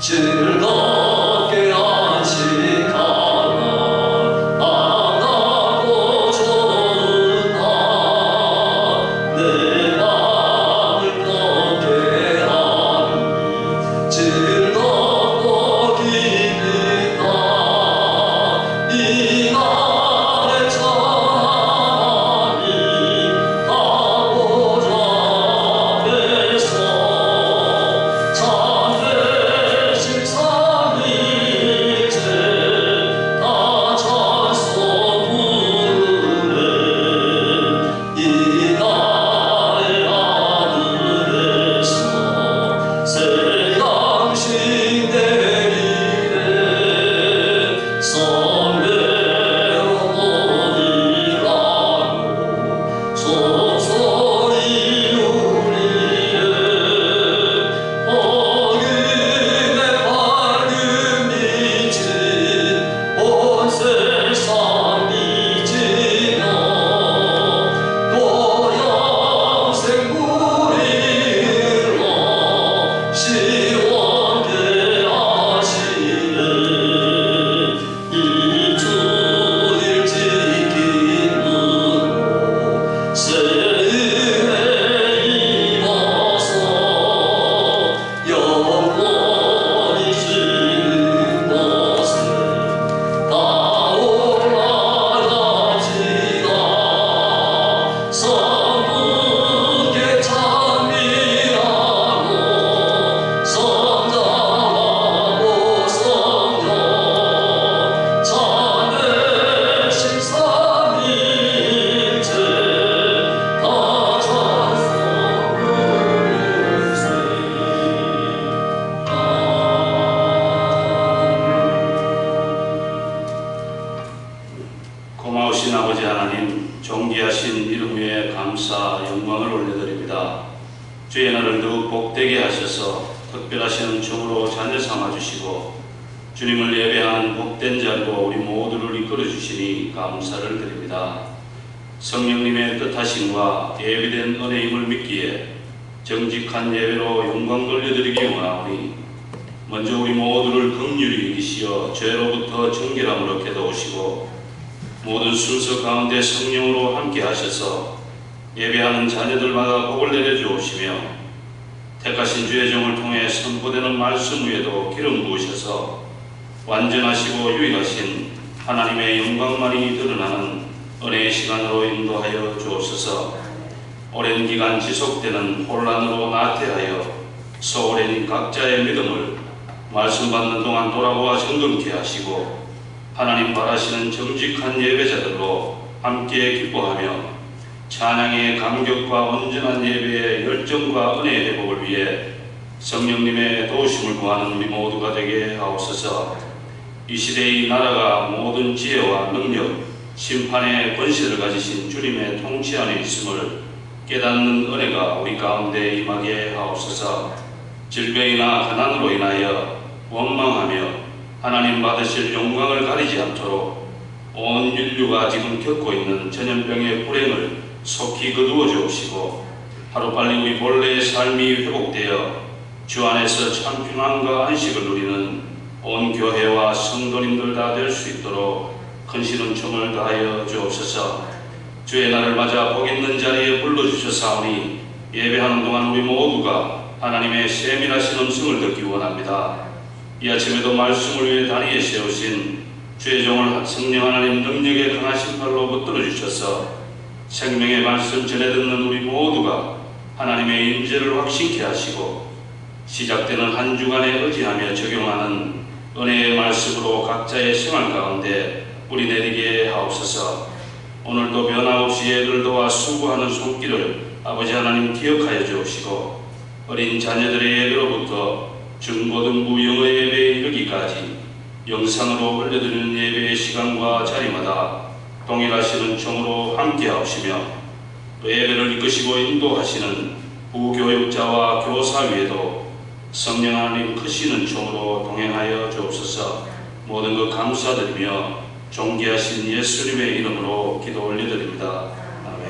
즐겁게 안식하며 안하고 좋은 날 내 맘을 걷게 하니 즐겁고 기쁜 날 이 날에 하나님 아버지 앞에서 참되신 삼위일체 다 찬송 부르네 이 날의 하늘에서 새 양식 내리네 성례어머니라고 소소히 울리네 복음의 밝은 빛이 온 세상 비치며 또 영생 우리로 시원케 하시네 이 주일 지킴으로 새 은혜 입어서 영원히 쉬는 곳에 다 올라갑시다 성부께 찬미하고 성자하고 성령 참되신 삼위일체 다 찬송 부르세 고마우신 아버지 하나님, 존귀하신 이름 위에 감사 영광을 올려드립니다. 주의 날을 더욱 복되게 하셔서 특별하신 은총으로 자녀 삼아주시고 주님을 예배하는 복된 자리로 우리 모두를 이끌어 주시니 감사를 드립니다. 성령님의 뜻하심과 예비된 은혜임을 믿기에 정직한 예배로 영광 돌려드리기 원하오니 먼저 우리 모두를 긍휼히 여기시어 죄로부터 정결함을 얻게 도우시고 모든 순서 가운데 성령으로 함께 하셔서 예배하는 자녀들마다 복을 내려주옵시며 택하신 주의 종을 통해 선포되는 말씀 위에도 기름 부으셔서 완전하시고 유일하신 하나님의 영광만이 드러나는 은혜의 시간으로 인도하여 주옵소서. 오랜 기간 지속되는 혼란으로 나태하여 소홀해진 각자의 믿음을 말씀 받는 동안 돌아보아 정금케 하시고 하나님 바라시는 정직한 예배자들로 함께 기뻐하며 찬양의 감격과 온전한 예배의 열정과 은혜의 회복을 위해 성령님의 도우심을 구하는 우리 모두가 되게 하옵소서. 이 시대의 나라가 모든 지혜와 능력, 심판의 권세를 가지신 주님의 통치 안에 있음을 깨닫는 은혜가 우리 가운데 임하게 하옵소서. 질병이나 가난으로 인하여 원망하며 하나님 받으실 영광을 가리지 않도록 온 인류가 지금 겪고 있는 전염병의 불행을 속히 거두어 주옵시고 하루빨리 우리 본래의 삶이 회복되어 주 안에서 참 평안과 안식을 누리는 온 교회와 성도님들 다 될 수 있도록 큰신 은총을 다하여 주옵소서. 주의 날을 맞아 복 있는 자리에 불러주셨사오니 예배하는 동안 우리 모두가 하나님의 세밀하신 음성을 듣기 원합니다. 이 아침에도 말씀을 위해 다리에 세우신 주의 종을 성령 하나님 능력의 강하신 팔로 붙들어 주셔서 생명의 말씀 전해 듣는 우리 모두가 하나님의 임재를 확신케 하시고 시작되는 한 주간에 의지하며 적용하는 은혜의 말씀으로 각자의 생활 가운데 뿌리 내리게 하옵소서. 오늘도 변함없이 예를 도와 수고하는 손길을 아버지 하나님 기억하여 주옵시고 어린 자녀들의 예배로부터 중고등부 영어 예배에 이르기까지 영상으로 올려드리는 예배의 시간과 자리마다 동일하신 은총으로 함께하옵시며 또 예배를 이끄시고 인도하시는 부교육자와 교사 위에도 성령 하나님 크신 은총으로 동행하여 주옵소서. 모든 것 감사드리며 존귀하신 예수님의 이름으로 기도 올려드립니다. 아멘.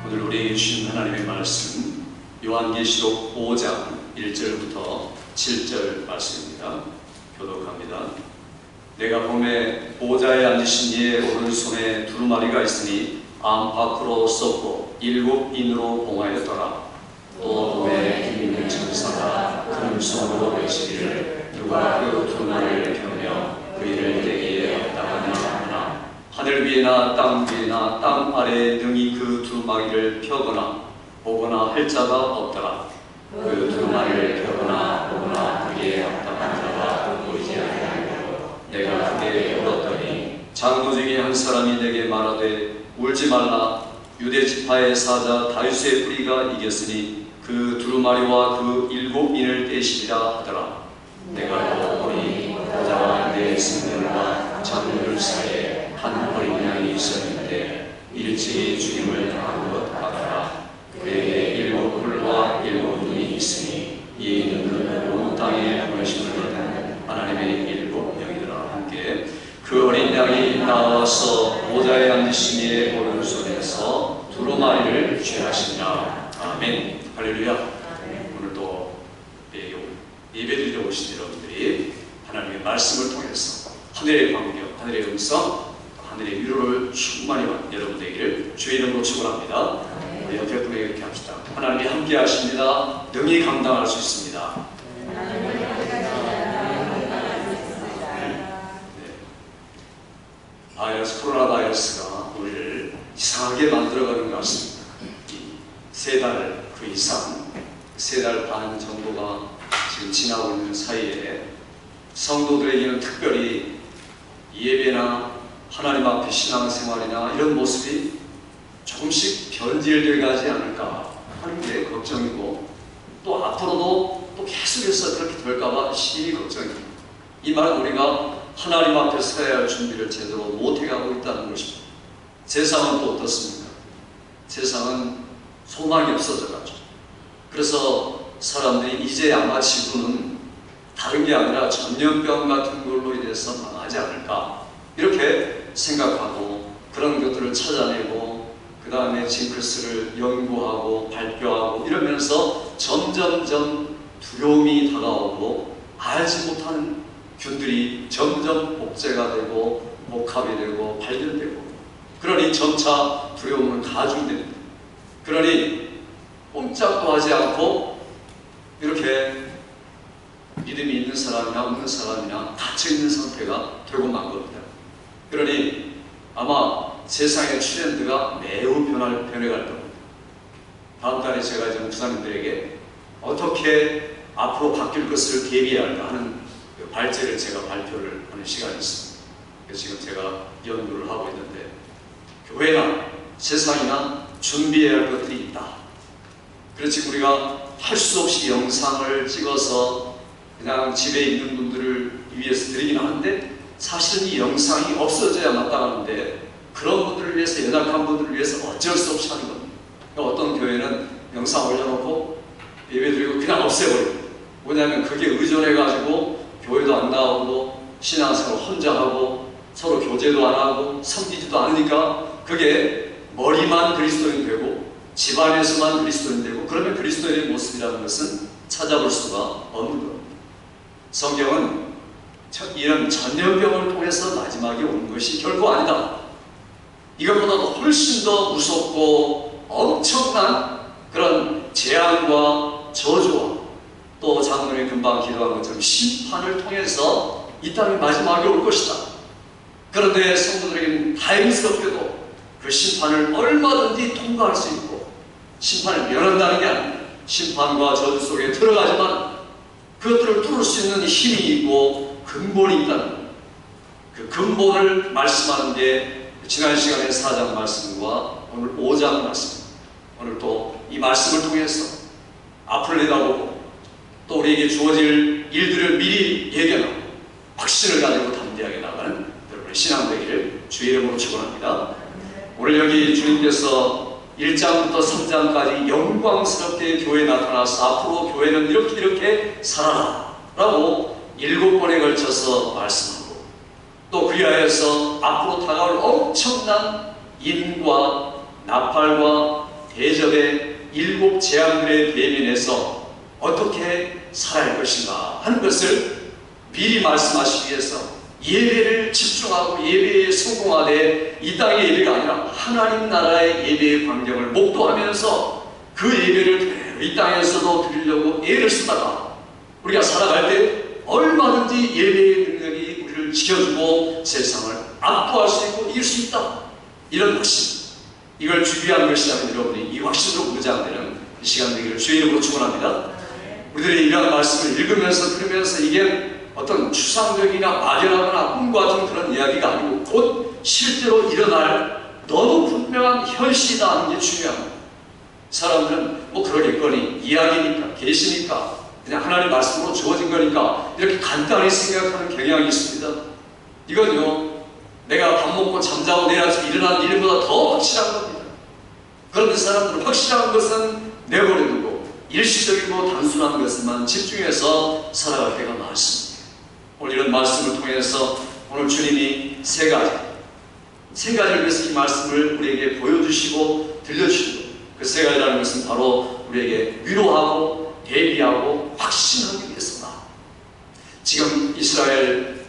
오늘 우리에게 주신 하나님의 말씀 요한계시록 5장 1절부터 7절 말씀입니다. 교독합니다. 내가 보매 보좌에 앉으신 이의 오른손에 두루마리가 있으니 암 밖으로 쏟고 7인으로 봉하였더라. 또 보매 김있는 천사가 큰 손으로 외치기를 누가 그 두루마리를 펴며 그 일을 떼기에 합당하냐 하나 하늘 위에나 땅 위에나 땅 아래에 능히 그 두루마리를 펴거나 보거나 할 자가 없더라. 그 두루마리를 펴거나 보거나 하기에 합당한 자가 보이지 아니하고 내가 그게 울었더니 장로 중에 한 사람이 내게 말하되 울지 말라. 유대 지파의 사자 다윗의 뿌리가 이겼으니 그 두루마리와 그 7인을 떼시리라 하더라. 내가 또 보니 보좌와 내 승들과 장로들 사이에 한 어린 양이 있었는데 일찍이 죽임을 당한 것 같더라. 그에게 7뿔과 7눈이 있으니 이는 그 온 땅에 보내심을 받은 하나님의 7명이더라. 함께 그 어린 양이 나와서 보좌에 앉으신 이의 오른손에서 두루마리를 취하시니라. 아멘. 할렐루야. 오늘도 예배드리러 오신 여러분들이 하나님의 말씀을 통해서 하늘의 광경, 하늘의 음성, 하늘의 위로를 충만히 받는 여러분들에게를 주의 이름으로 축원합니다. 우리 옆에 분에게 이렇게 합시다. 하나님이 함께 하십니다. 능히 감당할 수 있습니다. 코로나 바이러스가 우리를 이상하게 만들어가는 것 같습니다. 세 달 그 이상, 3달 반 정도가 지금 지나고 있는 사이에 성도들에게는 특별히 예배나 하나님 앞에 신앙생활이나 이런 모습이 조금씩 변질되어 가지 않을까 하는 게 걱정이고, 또 앞으로도 또 계속해서 그렇게 될까봐 심히 걱정입니다. 이 말은 우리가 하나님 앞에 서야 할 준비를 제대로 못해가고 있다는 것입니다. 세상은 또 어떻습니까? 세상은 소망이 없어져가지고, 그래서 사람들이 이제 아마 지구는 다른 게 아니라 전염병 같은 걸로 인해서 망하지 않을까 이렇게 생각하고 그런 것들을 찾아내고 그 다음에 징크스를 연구하고 발표하고 이러면서 점점점 두려움이 다가오고 알지 못하는 균들이 점점 복제가 되고 복합이 되고 발견되고, 그러니 점차 두려움은 가중됩니다. 그러니 꼼짝도 하지 않고 이렇게 믿음이 있는 사람이나 없는 사람이나 닫혀있는 상태가 되고 만 겁니다. 그러니 아마 세상의 트렌드가 매우 변해갈 겁니다. 다음 달에 제가 이제 목사님들에게 어떻게 앞으로 바뀔 것을 대비해야 할까 하는 발제를 제가 발표를 하는 시간이 있습니다. 그래서 지금 제가 연구를 하고 있는데, 교회나 세상이나 준비해야 할 것들이 있다. 그래서 우리가 할 수 없이 영상을 찍어서 그냥 집에 있는 분들을 위해서 드리긴 하는데, 사실은 이 영상이 없어져야 마땅하는데 그런 분들을 위해서, 연약한 분들을 위해서 어쩔 수 없이 하는 겁니다. 어떤 교회는 영상 올려놓고 예배드리고 그냥 없애버려요. 뭐냐면 그게 의존해가지고 교회도 안 나오고 신앙생활 혼자 하고 서로 교제도 안 하고 섬기지도 않으니까 그게 머리만 그리스도인 되고 집안에서만 그리스도인 되고, 그러면 그리스도인의 모습이라는 것은 찾아볼 수가 없는 겁니다. 성경은 이런 전염병을 통해서 마지막에 오는 것이 결코 아니다. 이것보다도 훨씬 더 무섭고 엄청난 그런 재앙과 저주와 또 장로님이 금방 기도한 것처럼 심판을 통해서 이 땅이 마지막에 올 것이다. 그런데 성도들에게는 다행스럽게도 그 심판을 얼마든지 통과할 수 있고, 심판을 면한다는 게 아닙니다. 심판과 저주 속에 들어가지만 그것들을 뚫을 수 있는 힘이 있고 근본이 있다는 겁니다. 그 근본을 말씀하는 게 지난 시간에 4장 말씀과 오늘 5장 말씀, 오늘 또 이 말씀을 통해서 앞을 내다보고 또 우리에게 주어질 일들을 미리 예견하고 확신을 가지고 담대하게 나가는 여러분의 신앙 되기를 주의 이름으로 축원합니다. 오늘 여기 주님께서 1장부터 3장까지 영광스럽게 교회에 나타나서 앞으로 교회는 이렇게 살아라 라고 7번에 걸쳐서 말씀하고, 또 그리하여서 앞으로 다가올 엄청난 인과 나팔과 7절에 7 재앙들에 대면해서 어떻게 살아야 할 것인가 하는 것을 미리 말씀하시기 위해서 예배를 집중하고 예배에 성공하되 이 땅의 예배가 아니라 하나님 나라의 예배의 광경을 목도하면서 그 예배를 그대로 이 땅에서도 드리려고 애를 쓰다가 우리가 살아갈 때 얼마든지 예배의 능력이 우리를 지켜주고 세상을 압도할 수 있고 이길 수 있다. 이런 확신, 이걸 준비한 것이라면 여러분이 이 확신으로 무장되는 이 시간 되기를 주의 이름으로 축원합니다. 우리들이 이러한 말씀을 읽으면서 들으면서 이게 어떤 추상적이나 막연하거나 꿈 같은 그런 이야기가 아니고 곧 실제로 일어날 너무 분명한 현실이다 하는 게 중요합니다. 사람들은 뭐 그러겠거니 이야기니까 계시니까 그냥 하나님 말씀으로 주어진 거니까 이렇게 간단히 생각하는 경향이 있습니다. 이건요, 내가 밥 먹고 잠자고 내일 아침 일어난 일보다 더 확실한 겁니다. 그런데 사람들은 확실한 것은 내버려두고 일시적이고 단순한 것에만 집중해서 살아갈 때가 많습니다. 오늘 이런 말씀을 통해서 오늘 주님이 세 가지를 위해서 이 말씀을 우리에게 보여주시고 들려주시고 그 세 가지라는 것은 바로 우리에게 위로하고 대비하고 확신하기 위해서다. 지금 이스라엘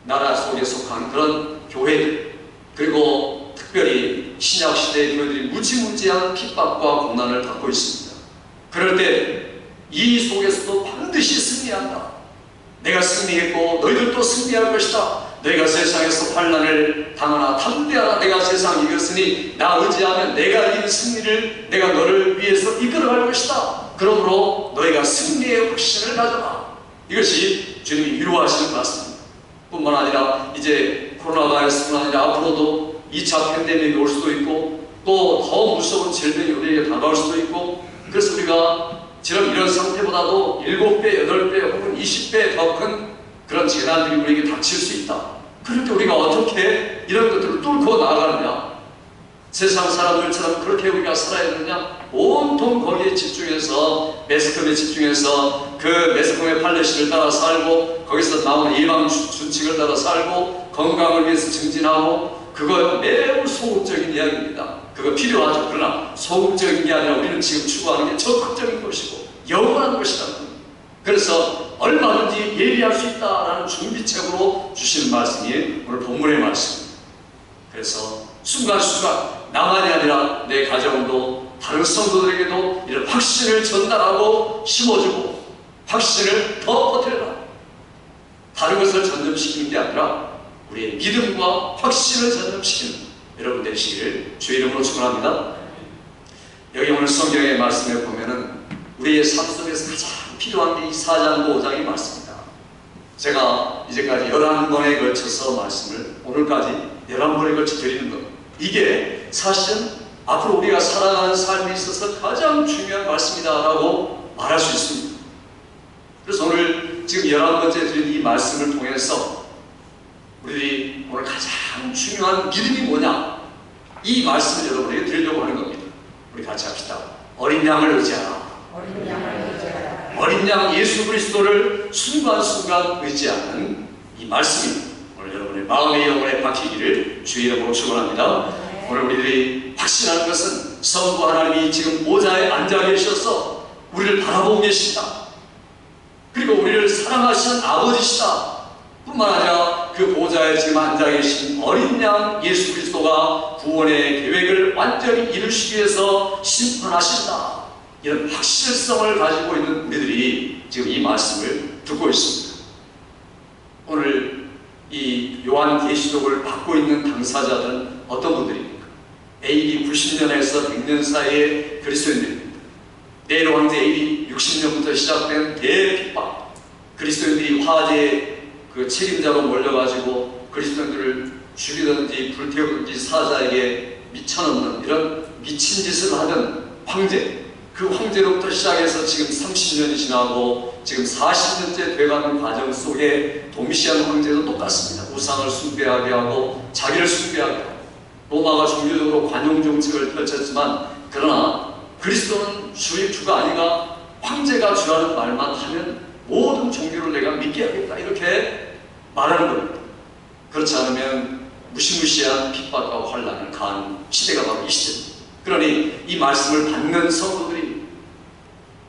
나라 속에 속한 그런 교회들, 그리고 특별히 신약시대의 교회들이 무지무지한 핍박과 고난을 받고 있습니다. 그럴 때 이 속에서도 반드시 승리한다. 내가 승리했고 너희들도 승리할 것이다. 너희가 세상에서 환난을 당하나 담대하라. 내가 세상을 이겼으니 나 의지하면 내가 이긴 승리를 내가 너를 위해서 이끌어갈 것이다. 그러므로 너희가 승리의 확신을 가져라. 이것이 주님이 위로하시는 말씀입니다. 뿐만 아니라 이제 코로나 바이러스뿐만 아니라 앞으로도 2차 팬데믹이 올 수도 있고 또 더 무서운 질병이 우리에게 다가올 수도 있고, 그래서 우리가 지금 이런 상태보다도 7배, 8배 혹은 20배 더 큰 그런 재난들이 우리에게 닥칠 수 있다. 그럴 때 우리가 어떻게 이런 것들을 뚫고 나아가느냐, 세상 사람들처럼 그렇게 우리가 살아야 되느냐, 온통 거기에 집중해서 매스컴에 집중해서 그 매스컴의 팔레시를 따라 살고 거기서 나온 예방 준칙을 따라 살고 건강을 위해서 증진하고, 그거 매우 소극적인 이야기입니다. 그거 필요하죠. 그러나 소극적인 게 아니라 우리는 지금 추구하는 게 적극적인 것이고 영원한 것이다. 그래서 얼마든지 예비할 수 있다라는 준비책으로 주시는 말씀이 오늘 본문의 말씀입니다. 그래서 순간순간 나만이 아니라 내 가정도 다른 성도들에게도 이런 확신을 전달하고 심어주고 확신을 더 퍼뜨려라. 다른 것을 전염시키는 게 아니라 우리의 믿음과 확신을 전염시키는 여러분 되시기를 주의 이름으로 축원합니다. 여기 오늘 성경의 말씀에 보면은 우리의 삶 속에서 가장 필요한 게 이 4장과 5장의 말씀입니다. 제가 이제까지 11번에 걸쳐서 말씀을 오늘까지 11번에 걸쳐 드리는 것, 이게 사실은 앞으로 우리가 살아가는 삶에 있어서 가장 중요한 말씀이다라고 말할 수 있습니다. 그래서 오늘 지금 11번째 드린 이 말씀을 통해서 우리들이 오늘 가장 중요한 믿음이 뭐냐, 이 말씀을 여러분에게 드리려고 하는 겁니다. 우리 같이 합시다. 어린 양을 의지하라. 어린 양 예수 그리스도를 순간순간 의지하는 이 말씀입니다. 오늘 여러분의 마음의 영혼에 박히기를 주의 이름으로 축원합니다. 오늘 우리들이 확신하는 것은 성부 하나님이 지금 보좌에 앉아 계셔서 우리를 바라보고 계신다. 그리고 우리를 사랑하시는 아버지시다. 뿐만 아니라 그 보좌에 지금 앉아 계신 어린 양 예수 그리스도가 구원의 계획을 완전히 이루시기 위해서 심판하신다. 이런 확실성을 가지고 있는 우리들이 지금 이 말씀을 듣고 있습니다. 오늘 이 요한계시록을 받고 있는 당사자들은 어떤 분들입니까? AD 90년에서 100년 사이의 그리스도인들입니다. 네로 황제 AD 60년부터 시작된 대핍박, 그리스도인들이 화재의 그 책임자로 몰려가지고 그리스도인들을 죽이든지 불태우든지 사자에게 미쳐넘는 이런 미친 짓을 하던 황제, 그 황제로부터 시작해서 지금 30년이 지나고 지금 40년째 돼가는 과정 속에 도미시안 황제도 똑같습니다. 우상을 숭배하게 하고 자기를 숭배하게 하고 로마가 종교적으로 관용 정책을 펼쳤지만, 그러나 그리스도는 주의 주가 아니라 황제가 주라는 말만 하면 모든 종교를 내가 믿게 하겠다, 이렇게 말하는 겁니다. 그렇지 않으면 무시무시한 핍박과 환난을 가하는 시대가 바로 이 시대입니다. 그러니 이 말씀을 받는 성도들이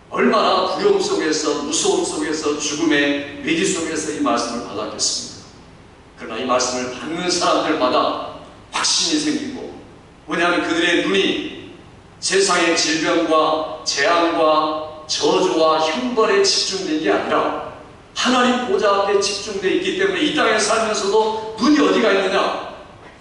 얼마나 두려움 속에서, 무서움 속에서, 죽음의 위기 속에서 이 말씀을 받았겠습니까? 그러나 이 말씀을 받는 사람들마다 확신이 생기고, 왜냐하면 그들의 눈이 세상의 질병과 재앙과 저주와 형벌에 집중된 게 아니라 하나님 보좌 앞에 집중되어 있기 때문에 이 땅에 살면서도 눈이 어디가 있느냐?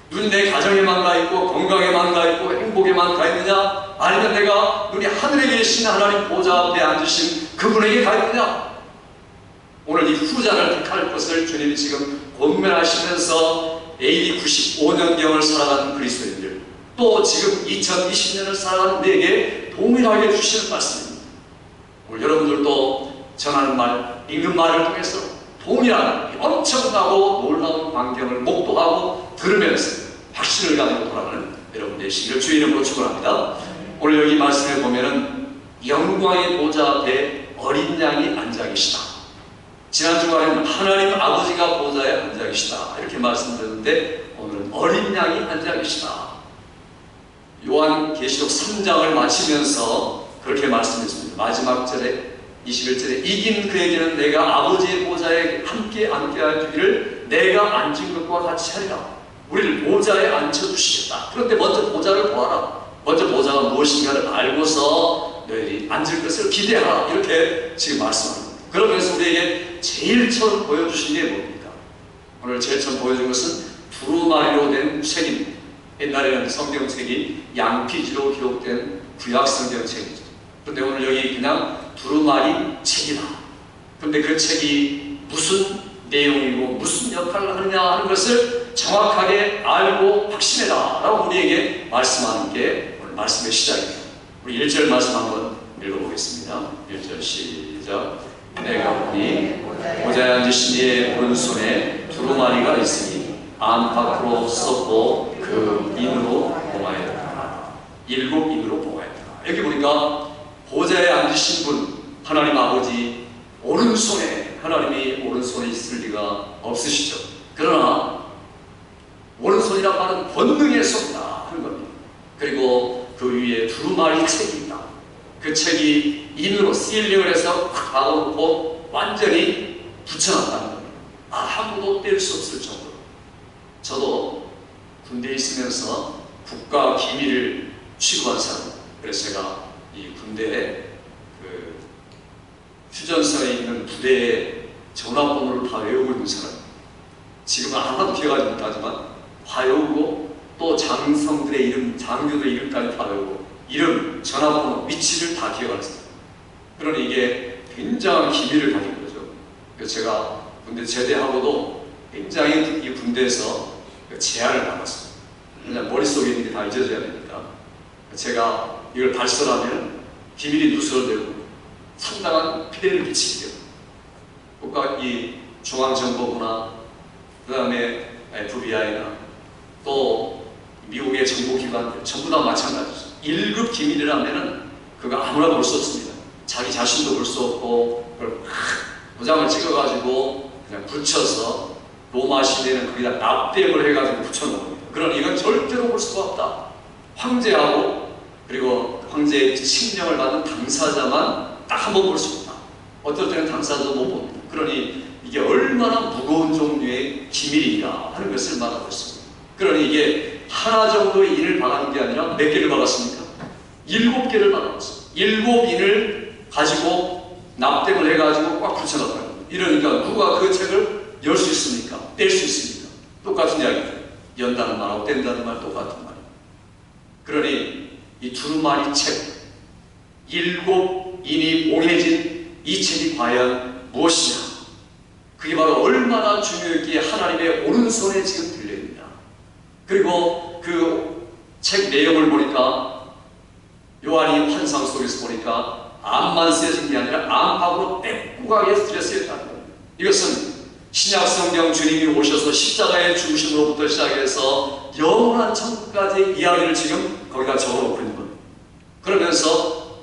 눈이 내 가정에만 가 있고 건강에만 가 있고 행복에만 가 있느냐? 아니면 내가 눈이 하늘에 계신 하나님 보좌 앞에 앉으신 그분에게 가 있느냐? 오늘 이 후자를 택할 것을 주님이 지금 권면하시면서 AD 95년경을 살아가는 그리스도인들, 또 지금 2020년을 살아가는 내게 동일하게 주시는 말씀입니다. 오늘 여러분들도 전하는 말, 읽는 말을 통해서 동일한 엄청나고 놀라운 광경을 목도하고 들으면서 확신을 가지고 돌아가는 여러분 되시기를 주의 이름으로 축원합니다. 오늘 여기 말씀에 보면은 영광의 보좌 앞에 어린 양이 앉아 계시다. 지난 주간에는 하나님 아버지가 보좌에 앉아 계시다 이렇게 말씀드렸는데, 오늘은 어린 양이 앉아 계시다. 요한계시록 3장을 마치면서 그렇게 말씀했습니다. 마지막 절에 21절에 이긴 그에게는 내가 아버지의 보좌에 함께 앉게 주기를 내가 앉은 것과 같이 하리라. 우리를 보좌에 앉혀주시겠다. 그런데 먼저 보좌를 보아라. 먼저 보좌가 무엇인가를 알고서 너희들이 앉을 것을 기대하라. 이렇게 지금 말씀합니다. 그러면서 우리에게 제일 처음 보여주신 게 뭡니까? 오늘 제일 처음 보여준 것은 두루마리로 된 책입니다. 옛날에는 성경책이 양피지로 기록된 구약 성경책이죠. 그런데 오늘 여기 그냥 두루마리 책이다. 그런데 그 책이 무슨 내용이고 무슨 역할을 하느냐 하는 것을 정확하게 알고 확신해라 라고 우리에게 말씀하는 게 오늘 말씀의 시작입니다. 우리 1절 말씀 한번 읽어보겠습니다. 1절 시작. 내가 보니 보좌에 앉으신 이의 오른손에 두루마리가 있으니 안팎으로 썼고 그 인으로 봉하였다. 7인으로 봉하였다. 여기 보니까 보좌에 앉으신 분, 하나님 아버지 오른손에, 하나님이 오른손에 있을 리가 없으시죠. 그러나 오른손이란 말은 권능의 손이다 하는 겁니다. 그리고 그 위에 두루마리 책이 있다. 그 책이 인으로 시일링을 해서 팍 박아놓고 완전히 붙여놨다는 겁니다. 아무도 뗄 수 없을 정도로. 저도 군대에 있으면서 국가 기밀을 취급한 사람, 그래서 제가 이 군대에 그 휴전선에 있는 부대의 전화번호를 다 외우고 있는 사람, 지금은 하나도 기억하지 못하지만 다 외우고, 또 장성들의 이름, 장교들의 이름까지 다 외우고 이름, 전화번호, 위치를 다 기억하는 사람. 그러니 이게 굉장한 기밀을 가진 거죠. 그래서 제가 군대 제대하고도 굉장히 이 군대에서 제한을 받았어요. 그냥 머릿속에 있는 게 다 잊어져야 되니까. 제가 이걸 발설하면 기밀이 누설되고 상당한 피해를 끼치게 돼요. 국가 이 중앙정보부나 그 다음에 FBI나 또 미국의 정보기관들 전부 다 마찬가지죠. 1급 기밀이라면은 그거 아무나 볼 수 없습니다. 자기 자신도 볼 수 없고, 그걸 도장을 찍어가지고 그냥 붙여서 로마 시대는 거기다 납땜을 해가지고 붙여놓은 겁니다. 그러니 이건 절대로 볼 수가 없다. 황제하고 그리고 황제의 칙령을 받은 당사자만 딱 한 번 볼 수 있다. 어떨 때는 당사자도 못 봅니다. 그러니 이게 얼마나 무거운 종류의 기밀인가 하는 것을 말하고 있습니다. 그러니 이게 하나 정도의 인을 박은 게 아니라 몇 개를 박았습니까? 7개를 박았어요. 7인을 가지고 납땜을 해가지고 꽉 붙여놨다는 거예요. 이러니까 누가 그 책을 열 수 있습니까? 뗄 수 있습니까? 똑같은 이야기죠. 연다는 말하고 뗀다는 말 똑같은 말이에요. 그러니 이 두루마리 책, 7인이 봉해진 이 책이 과연 무엇이냐? 그게 바로 얼마나 중요했기에 하나님의 오른손에 지금 들려있느냐. 그리고 그 책 내용을 보니까 요한이 환상 속에서 보니까 암만 쓰여진 게 아니라 안팎으로 빼꾸가게 쓰였다는 겁니다. 이것은 신약 성경 주님이 오셔서 십자가의 죽으심으로부터 시작해서 영원한 천국까지의 이야기를 지금 거기다 적어놓고 있는 겁니다. 그러면서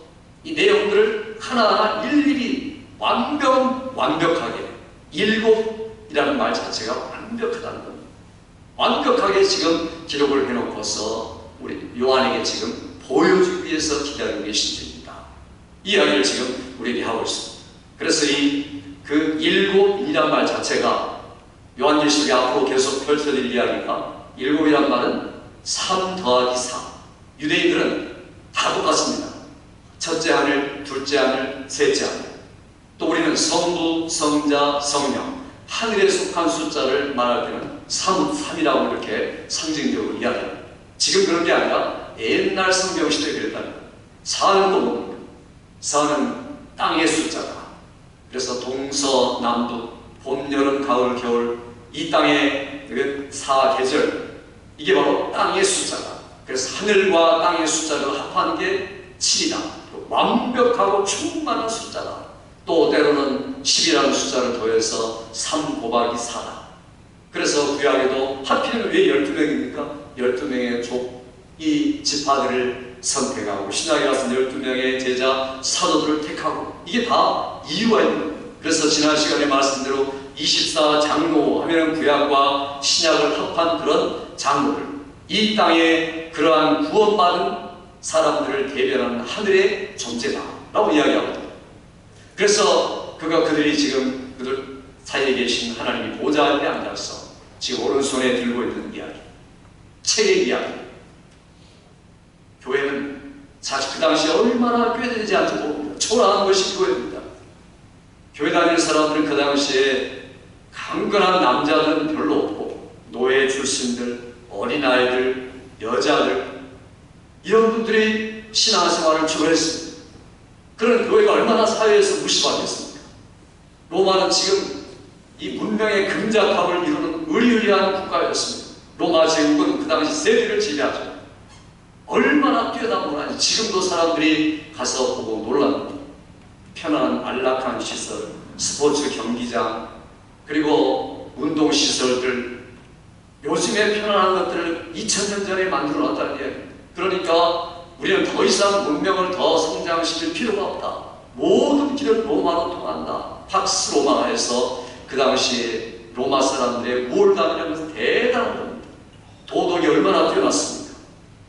이 내용들을 하나하나 일일이 완벽하게, 7이라는 말 자체가 완벽하다는 겁니다. 완벽하게 지금 기록을 해놓고서 우리 요한에게 지금 보여주기 위해서 기다리고 계신 줄입니다. 이 이야기를 지금 우리에게 하고 있습니다. 그래서 그 일곱이란 말 자체가 요한계시록이 앞으로 계속 펼쳐질 이야기가 일곱이란 말은 3 더하기 4. 유대인들은 다 똑같습니다. 첫째 하늘, 둘째 하늘, 셋째 하늘. 또 우리는 성부, 성자, 성령. 하늘에 속한 숫자를 말할 때는 3이라고 이렇게 상징적으로 이야기합니다. 지금 그런 게 아니라 옛날 성경 시대에 그랬다면 4는 또 뭡니까? 4는 땅의 숫자다. 그래서 동서남북, 봄, 여름, 가을, 겨울 이 땅의 4계절 이게 바로 땅의 숫자다. 그래서 하늘과 땅의 숫자를 합한 게 7이다. 완벽하고 충만한 숫자다. 또 때로는 10이라는 숫자를 더해서 3 곱하기 4다. 그래서 구약에도 하필이면 왜 12명입니까? 12명의 이 지파들을 선택하고 신약에 가서 12명의 제자 사도들을 택하고 이게 다 이유가 있는 거예요. 그래서 지난 시간에 말씀대로 24장로 하면 구약과 신약을 합한 그런 장로들, 이 땅에 그러한 구원받은 사람들을 대변하는 하늘의 존재다 라고 이야기하거든요. 그래서 그들이 지금 그들 사이에 계신 하나님이 보좌 앞에 앉아서 지금 오른손에 들고 있는 이야기, 책의 이야기. 교회는 사실 그 당시에 얼마나 꾀되지 않지 모릅니다. 초라한 것이 교회입니다. 교회 다니는 사람들은 그 당시에 강건한 남자들은 별로 없고 노예 출신들, 어린아이들, 여자들 이런 분들이 신앙생활을 주로 했습니다. 그런 교회가 얼마나 사회에서 무시받겠습니까? 로마는 지금 이 문명의 금자탑을 이루는 의리의리한 국가였습니다. 로마 제국은 그 당시 세계를 지배하죠. 얼마나 뛰어난 문화인지 지금도 사람들이 가서 보고 놀랍니다. 편안한 안락한 시설, 스포츠 경기장, 그리고 운동시설들, 요즘에 편안한 것들을 2000년 전에 만들어 놨다는 이야기입니다. 그러니까 우리는 더 이상 문명을 더 성장시킬 필요가 없다. 모든 길은 로마로 통한다. 팍스 로마에서 그 당시에 로마 사람들의 우월감이라는 대단한 겁니다. 도덕이 얼마나 뛰어났습니까?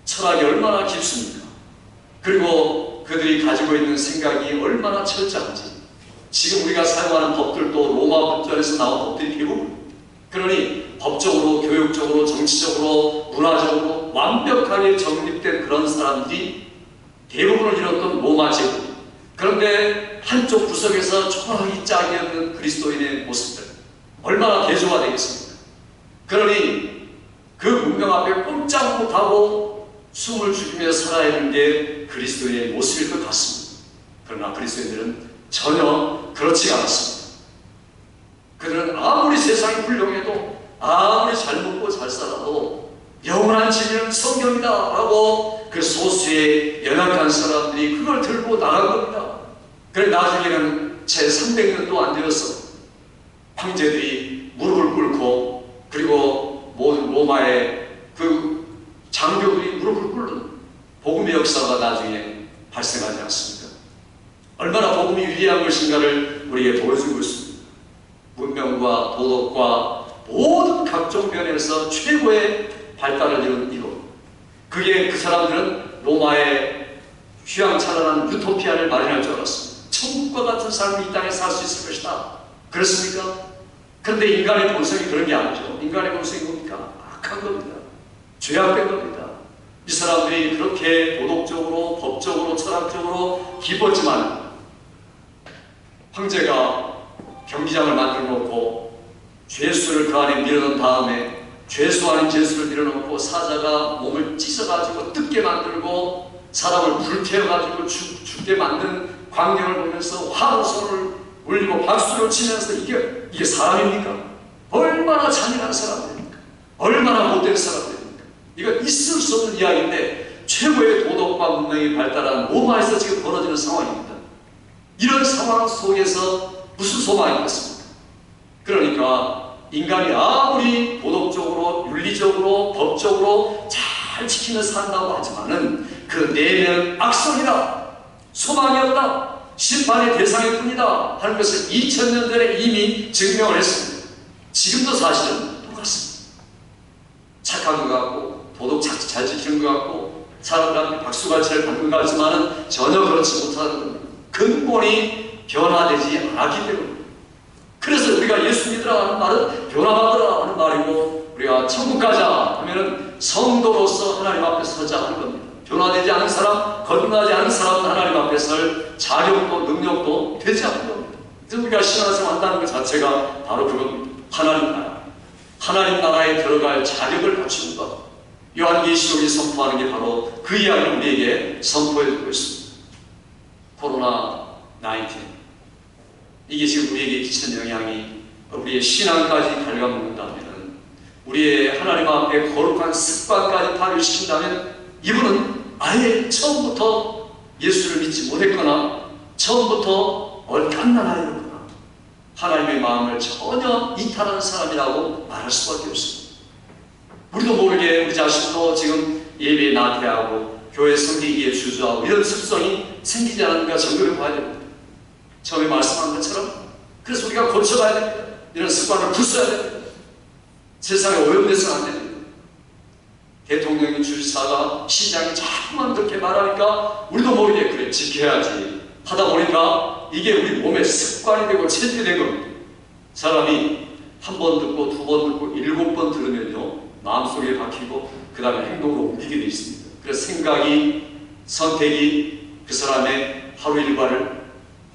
철학이 얼마나 깊습니까? 그리고 그들이 가지고 있는 생각이 얼마나 철저한지. 지금 우리가 사용하는 법들도 로마 법전에서 나온 법들이 대부분. 그러니 법적으로, 교육적으로, 정치적으로, 문화적으로 완벽하게 정립된 그런 사람들이 대부분을 이뤘던 로마 제국. 그런데 한쪽 구석에서 초라하게 짝이 없는 그리스도인의 모습들 얼마나 대조가 되겠습니까? 그러니 그 문명 앞에 꼼짝 못하고 숨을 죽이며 살아야 하는 게 그리스도인의 모습일 것 같습니다. 그러나 그리스도인들은 전혀 그렇지 않았습니다. 그들은 아무리 세상이 훌륭해도 아무리 잘 먹고 잘 살아도 영원한 진리는 성경이다 라고 그 소수의 연약한 사람들이 그걸 들고 나간 겁니다. 그래 나중에는 채 300년도 안 되어서 황제들이 무릎을 꿇고 그리고 모든 로마의 그 장교들이 무릎을 꿇는 복음의 역사가 나중에 발생하지 않습니까? 얼마나 복음이 위대한 것인가를 우리에게 보여주고 있습니다. 문명과 도덕과 모든 각종 면에서 최고의 발달을 이룬 이것. 그게 그 사람들은 로마의 휘황찬란한 유토피아를 마련할 줄 알았습니다. 천국과 같은 삶을 이 땅에 살 수 있을 것이다. 그렇습니까? 그런데 인간의 본성이 그런 게 아니죠. 인간의 본성이 뭡니까? 악한 겁니다. 죄악된 겁니다. 이 사람들이 그렇게 도덕적으로, 법적으로, 철학적으로 기뻤지만 황제가 경기장을 만들어 놓고 죄수를 그 안에 밀어넣은 다음에 죄수 아닌 죄수를 밀어넣고 사자가 몸을 찢어가지고 뜯게 만들고 사람을 불태워가지고 죽게 만든 광경을 보면서 화로손을 울리고 박수를 치면서 이게 사람입니까? 얼마나 잔인한 사람들입니까? 얼마나 못된 사람들입니까? 이건 있을 수 없는 이야기인데 최고의 도덕과 문명이 발달한 로마에서 지금 벌어지는 상황입니다. 이런 상황 속에서 무슨 소망이 있겠습니까? 그러니까 인간이 아무리 도덕적으로, 윤리적으로, 법적으로 잘 지키면서 산다고 하지만은 그 내면 악성이다. 소망이 없다. 심판의 대상일 뿐이다 하는 것을 2000년 전에 이미 증명을 했습니다. 지금도 사실은 똑같습니다. 착한 것 같고 도덕 잘 지키는 것 같고 사람들한테 박수갈채를 받는 것 같지만 전혀 그렇지 못하는 겁니다. 근본이 변화되지 않았기 때문입니다. 그래서 우리가 예수 믿으라 하는 말은 변화받으라 하는 말이고, 우리가 천국 가자 하면은 성도로서 하나님 앞에 서자 하는 겁니다. 변화되지 않은 사람, 거듭나지 않은 사람은 하나님 앞에 설 자격도 능력도 되지 않는 겁니다. 그래서 우리가 신앙생활 한다는 것 자체가 바로 그겁니다. 하나님 나라, 하나님 나라에 들어갈 자격을 갖추는 것. 요한계시록이 선포하는 게 바로 그 이야기를 우리에게 선포해주고 있습니다. 코로나 19, 이게 지금 우리에게 끼치는 영향이 우리의 신앙까지 갉아먹는다면, 우리의 하나님 앞에 거룩한 습관까지 파괴시킨다면, 이분은 아예 처음부터 예수를 믿지 못했거나 처음부터 얼간난하였거나 하나님의 마음을 전혀 이탈하는 사람이라고 말할 수밖에 없습니다. 우리도 모르게 우리 자신도 지금 예배에 나태하고 교회 섬기기에 주저하고 이런 습성이 생기지 않은가 점검해 봐야 됩니다. 처음에 말씀한 것처럼. 그래서 우리가 고쳐가야 됩니다. 이런 습관을 부숴야 됩니다. 세상에 오염돼서는 안 됩니다. 대통령이, 주지사가, 시장이 자꾸만 그렇게 말하니까 우리도 모르게 그래 지켜야지 하다 보니까 이게 우리 몸의 습관이 되고 체질이 된 겁니다. 사람이 한 번 듣고 두 번 듣고 7번 들으면요 마음속에 박히고 그 다음에 행동으로 옮기게 되어 있습니다. 그래서 생각이, 선택이 그 사람의 하루 일과를,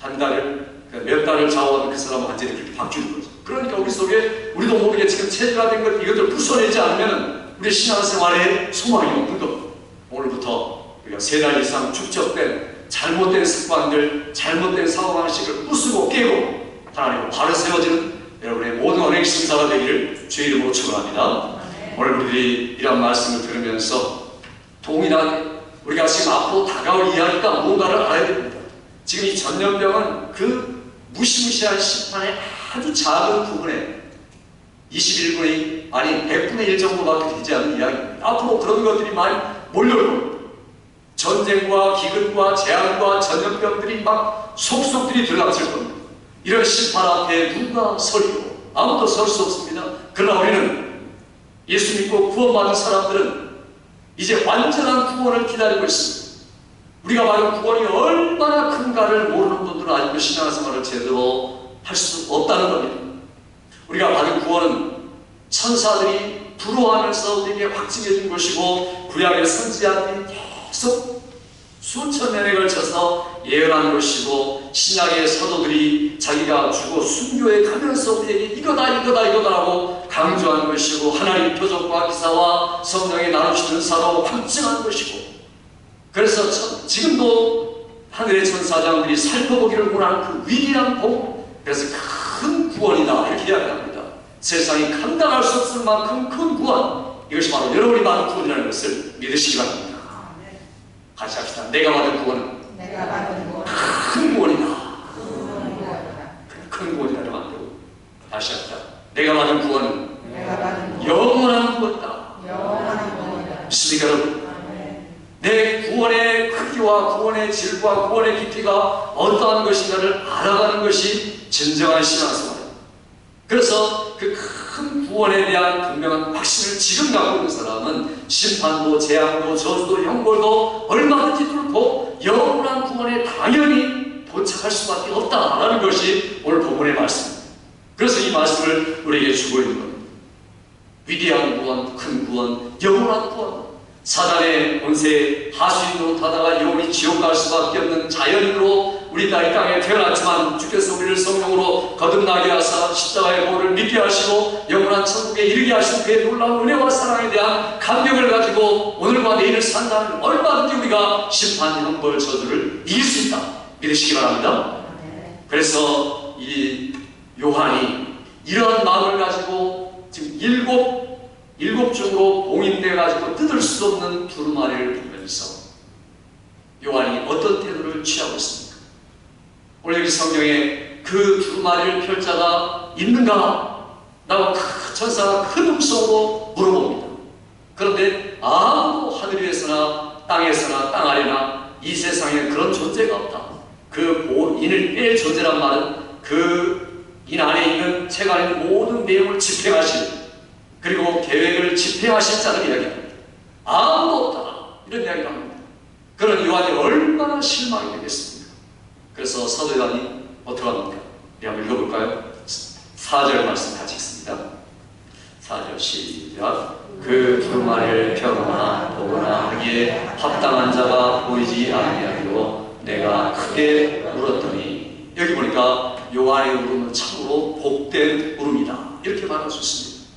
한 달을, 몇 달을 좌우하는 그 사람은 완전히 그렇게 바뀌는 거죠. 그러니까 우리 속에 우리도 모르게 지금 체질화된 것, 이것들 부숴내지 않으면 우리 신앙생활에 소망이 없는 겁니다. 오늘부터 우리가 3달 이상 축적된 잘못된 습관들, 잘못된 사고방식을 부수고 깨고 하나님과 바로 세워지는 여러분의 모든 언행 심사가 되기를 주의 이름으로 축원합니다. 오늘 우리들이 이런 말씀을 들으면서 동일하게 우리가 지금 앞으로 다가올 이야기가 뭔가를 알아야 됩니다. 지금 이 전염병은 그 무시무시한 심판의 아주 작은 부분에 21분의 아니 100분의 1 정도밖에 되지 않는 이야기입니다. 앞으로 그런 것들이 많이 몰려올 겁니다. 전쟁과 기근과 재앙과 전염병들이 막 속속들이 들어닥칠 겁니다. 이런 심판 앞에 누가 서리요? 아무도 설 수 없습니다. 그러나 우리는 예수 믿고 구원받은 사람들은 이제 완전한 구원을 기다리고 있습니다. 우리가 받은 구원이 얼마나 큰가를 모르는 분들은 아직도 신앙생활을 제대로 할 수 없다는 겁니다. 우리가 받은 구원은 천사들이 부러워하면서 우리에게 확증해 준 것이고, 구약의 선지자들이 계속 수천 년에 걸쳐서 예언한 것이고, 신약의 사도들이 자기가 주고 순교에 가면서 우리에게 이거다 이거다 이거다라고 강조한 것이고, 하나님 표적과 기사와 성령의 나누시는 사로 확증한 것이고, 그래서 지금도 하늘의 천사장들이 살펴보기를 원하는 그 위대한 복, 그래서 큰 구원이다 이렇게 이야기합니다. 세상이 감당할 수 없을 만큼 큰 구원, 이것이 바로 여러분이 받은 구원이라는 것을 믿으시기 바랍니다. 같이 합시다. 내가 받은 구원은 큰 구원이다. 큰 구원이라고 안 되고, 다시 합시다. 내가 받은 구원은 영원한 구원이다. 믿습니까 여러분? 내 구원의 크기와 구원의 질과 구원의 깊이가 어떠한 것인가를 알아가는 것이 진정한 신앙생활입니다. 그래서 그 큰 구원에 대한 분명한 확신을 지금 갖고 있는 사람은 심판도 재앙도 저주도 형벌도 얼마든지 뚫고 영원한 구원에 당연히 도착할 수밖에 없다라는 것이 오늘 본문의 말씀입니다. 그래서 이 말씀을 우리에게 주고 있는 겁니다. 위대한 구원, 큰 구원, 영원한 구원, 사단의 권세에 하수인 노릇하다가 영원히 지옥 갈 수밖에 없는 자연인으로 우리가 이 땅에 태어났지만 주께서 우리를 성령으로 거듭나게 하사 십자가의 보혈을 믿게 하시고 영원한 천국에 이르게 하신 그의 놀라운 은혜와 사랑에 대한 감격을 가지고 오늘과 내일을 산다면 얼마든지 우리가 심판, 형벌, 저주를 이길 수 있다 믿으시기 바랍니다. 그래서 이 요한이 이러한 마음을 가지고 지금 일곱 중으로 봉인돼 가지고 뜯을 수 없는 두루마리를 보면서 요한이 어떤 태도를 취하고 있습니까? 오늘 여기 성경에 그 두루마리를 펼 자가 있는가? 라고 천사가 큰 음성으로 물어봅니다. 그런데 아무도 하늘 위에서나 땅에서나 땅 아래나 이 세상에 그런 존재가 없다. 그 인을 뺄 존재란 말은 그 인 안에 있는 책 안에 있는 모든 내용을 집행하실, 그리고 계획을 집행하실 자를 이야기합니다. 아무도 없다. 이런 이야기를 합니다. 그런 요한이 얼마나 실망이 되겠습니까? 그래서 사도 요한이 어떻게 합니까? 우리 한번 읽어볼까요? 4절 말씀 같이 읽습니다. 4절 시작. 그 두루마리를 펴거나 보거나 하기에 합당한 자가 보이지 아니하기로 내가 크게 울었더니, 여기 보니까 요한의 울음은 참으로 복된 울음이다 이렇게 말할 수 있습니다.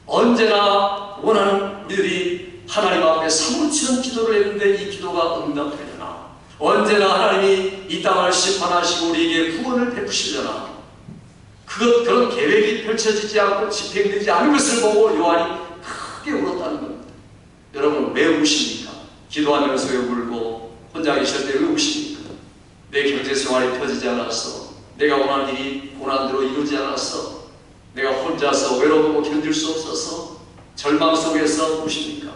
언제나 원하는 우리들이 하나님 앞에 사무치는 기도를 했는데 이 기도가 응답되려나, 언제나 하나님이 이 땅을 심판하시고 우리에게 구원을 베푸시려나, 그런 계획이 펼쳐지지 않고 집행되지 않은 것을 보고 요한이 크게 울었다는 겁니다. 여러분, 왜 우십니까? 기도하면서 왜 울고 혼자 계실 때 왜 우십니까? 내 경제 생활이 펴지지 않았어, 내가 원하는 일이 고난대로 이루지 않았어, 내가 혼자서 외롭고 견딜 수 없어서 절망 속에서 우십니까?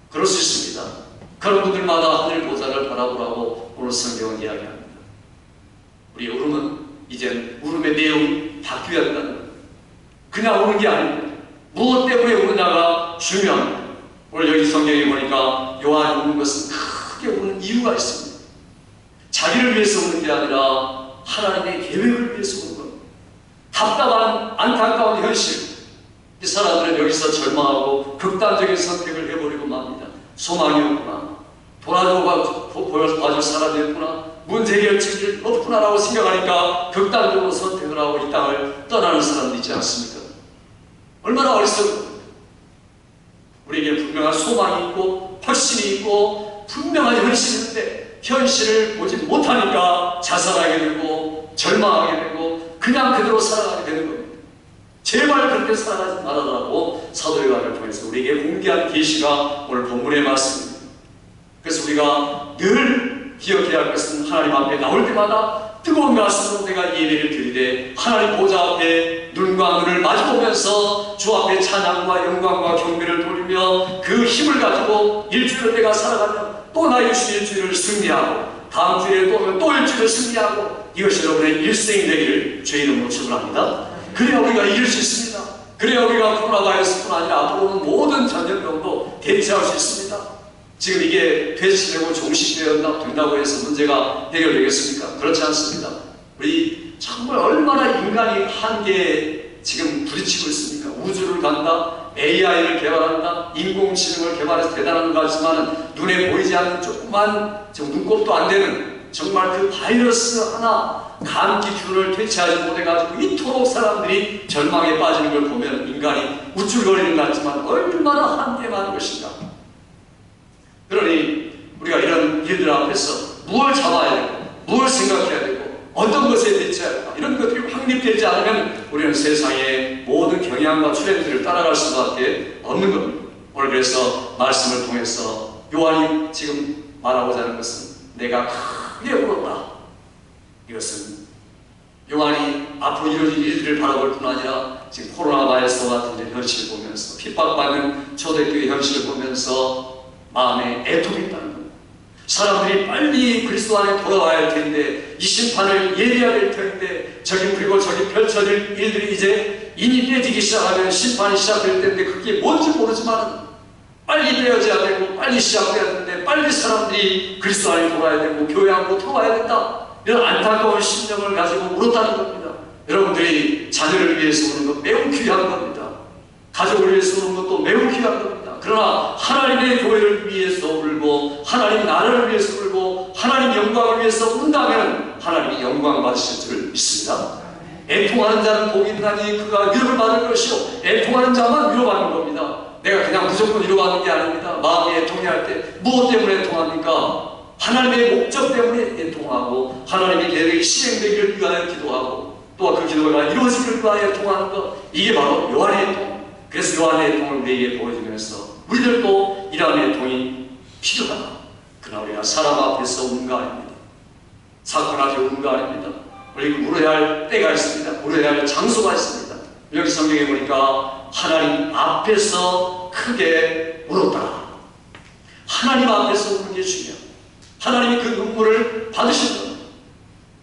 그럴 수 있습니다. 그런 분들마다 하늘 보좌를 바라보라고 오늘 성경은 이야기합니다. 우리 울음은 이젠 울음의 내용이 바뀌어야 한다는 거예요. 그냥 우는 게 아닙니다. 무엇 때문에 우느냐가 중요합니다. 오늘 여기 성경에 보니까 요한이 우는 것은 크게 우는 이유가 있습니다. 자기를 위해서 우는 게 아니라 하나님의 계획을 위해서 우는 겁니다. 답답한 안타까운 현실, 이 사람들은 여기서 절망하고 극단적인 선택을 해버리고 맙니다. 소망이 없구나, 도와줄 사람이 없구나, 문제 해결책이 없구나라고 생각하니까 극단적으로 선택을 하고 이 땅을 떠나는 사람도 있지 않습니까? 얼마나 어리석은, 우리에게 분명한 소망이 있고 확신이 있고 분명한 현실이 있는데 현실을 보지 못하니까 자살하게 되고 절망하게 되고 그냥 그대로 살아가게 되는 겁니다. 제발 그렇게 살아가지 말아라고 사도 요한을 통해서 우리에게 공개한 계시가 오늘 본문의 말씀입니다. 그래서 우리가 늘 기억해야 할 것은 하나님 앞에 나올 때마다 뜨거운 가슴으로 내가 예배를 드리되 하나님 보좌 앞에 눈과 눈을 마주보면서 주 앞에 찬양과 영광과 경배를 돌리며 그 힘을 가지고 일주일을 내가 살아가면 또 나의 주 일주일을 승리하고 다음 주에 또 오면 또 일주일을 승리하고, 이것이 여러분의 일생이 되기를 주의 이름으로 축원합니다. 그래야 우리가 이길 수 있습니다. 그래야 우리가 코로나 바이러스뿐 아니라 앞으로는 모든 전염병도 대체할 수 있습니다. 지금 이게 퇴치되고 종식된다고 해서 문제가 해결되겠습니까? 그렇지 않습니다. 우리 정말 얼마나 인간이 한계에 지금 부딪히고 있습니까? 우주를 간다, AI를 개발한다, 인공지능을 개발해서 대단한 것 같지만 눈에 보이지 않는 조그만 눈곱도 안 되는 정말 그 바이러스 하나, 감기균을 퇴치하지 못해가지고 이토록 사람들이 절망에 빠지는 걸 보면 인간이 우쭐거리는 것 같지만 얼마나 한계 많은 것인가. 그러니 우리가 이런 일들 앞에서 무엇을 잡아야 되고 무엇을 생각해야 되고 어떤 것에 대처해야 할까, 이런 것들이 확립되지 않으면 우리는 세상의 모든 경향과 트렌드를 따라갈 수밖에 없는 겁니다. 오늘 그래서 말씀을 통해서 요한이 지금 말하고자 하는 것은 내가 크게 울었다. 이것은 요한이 앞으로 이루어질 일들을 바라볼 뿐 아니라 지금 코로나 바이러스 같은 현실을 보면서 핍박받는 초대교회 현실을 보면서 마음에 애통이 있다는 겁니다. 사람들이 빨리 그리스도 안에 돌아와야 할 텐데, 이 심판을 예비해야 될 텐데, 그리고 저기 펼쳐질 일들이 이제 인이 빼지기 시작하면 심판이 시작될 텐데 그게 뭔지 모르지만 빨리 되어져야 되고 빨리 시작돼야 되는데 빨리 사람들이 그리스도 안에 돌아야 되고 교회 안으로 들어와야 된다, 이런 안타까운 심령을 가지고 울었다는 겁니다. 여러분들이 자녀를 위해서 우는 것 매우 귀한 겁니다. 가족을 위해서 우는 것도 매우 귀한 겁니다. 그러나 하나님의 교회를 위해서 울고 하나님 나라를 위해서 울고 하나님 영광을 위해서 운다면 하나님이 영광 받으실 줄 믿습니다. 애통하는 자는 복이 있나니 그가 위로를 받을 것이요, 애통하는 자만 위로받는 겁니다. 내가 그냥 무조건 위로받는 게 아닙니다. 마음이 애통할 때 무엇 때문에 애통합니까? 하나님의 목적 때문에 애통하고 하나님의 계획이 실행되기를 위하여 기도하고 또 그 기도가 이루어지기를 위하여 애통하는 것, 이게 바로 요한의 애통. 그래서 요한의 애통을 우리에게 보여주면서 우리들도 이러한 애통이 필요하다. 그러나 우리가 사람 앞에서 우는 거 아닙니다. 사건 앞에 우는 거 아닙니다. 우리가 울어야 할 때가 있습니다. 울어야 할 장소가 있습니다. 여기 성경에 보니까 하나님 앞에서 크게 울었다. 하나님 앞에서 우는 게 중요합니다. 하나님이 그 눈물을 받으신 겁니다.